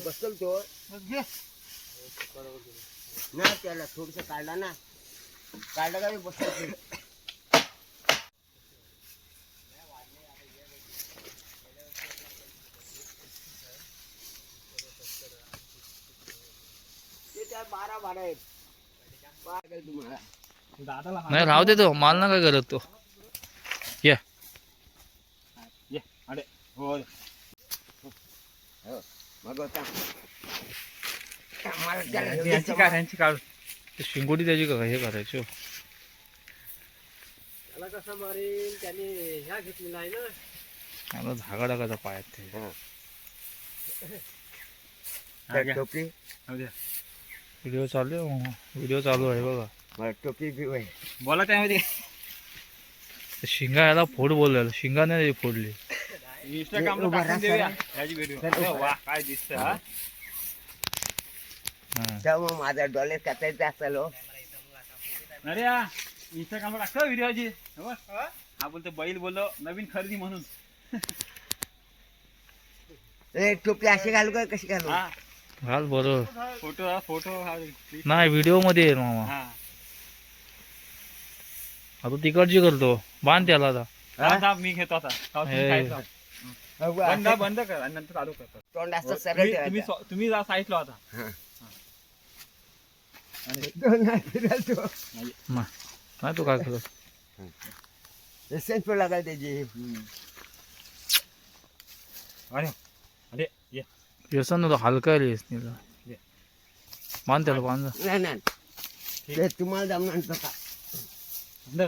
बसल तो ना त्याला थोडस काढला ना काढला का बसल ते त्या 12 भाडा आहेत तुम्हाला नाही राहू दे तो माल ना काय करत तो ये अरे हो मग होता त्यांची काढ शिंगोटी त्याची हे करायची हो. त्याला कसं मारेल त्याने ह्या घेतलेला आहे ना मला धागा टाकायचा पायात ते टोपी व्हिडिओ चालू आहे व्हिडिओ चालू आहे बघा मला टोपी बी होय बोला त्यामध्ये शिंगा याला फोड बोललेलं शिंगा नाही फोडली इंस्टाग्रामला टाकून देऊया याची व्हिडिओ वा काय दिसतं हा तेव्हा माझा डॉलर कटायचा असेल हो अरे इंस्टाग्रामला टाकतो व्हिडिओची हा बोलतो बैल बोललो नवीन खरेदी म्हणून टोपी अशी घालू का कशी घालू हा घाल बरोबर फोटो हा नाही व्हिडिओ मध्ये येईल मामा हा आता तिकडची करतो बांध त्याला आता हा, मी घेतो आता खायचं. बंद कर आणि नंतर चालू करतो तोंड असं सरळ तुम्ही तुम्ही जा साईडला आता नाही तू काय करत सेंट पण लागाल त्याची अरे अरे ये व्यसन तो हलका रेस बांध त्याला बांध नाही नाही ते तुम्हाला जमणार का अंदर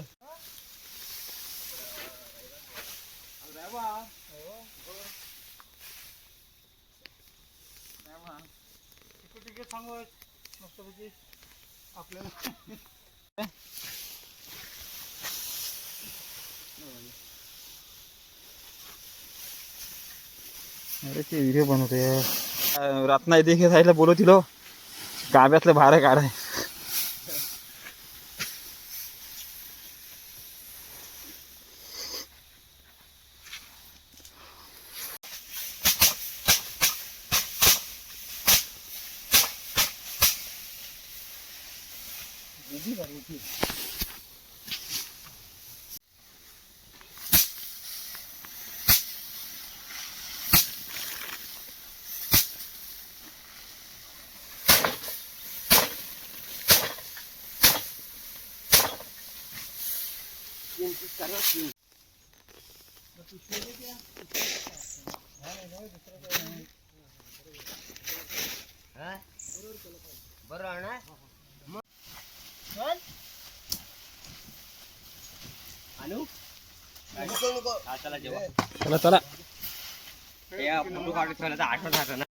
अरे ते व्हिडिओ बनवतोय रत्ना इथे साईडला बोलत दिलो गाव्यातलं भाडं काढाय बरोबर ना आणू चला चला चला फोटो काढून ठेवला तर आठवण राहतं ना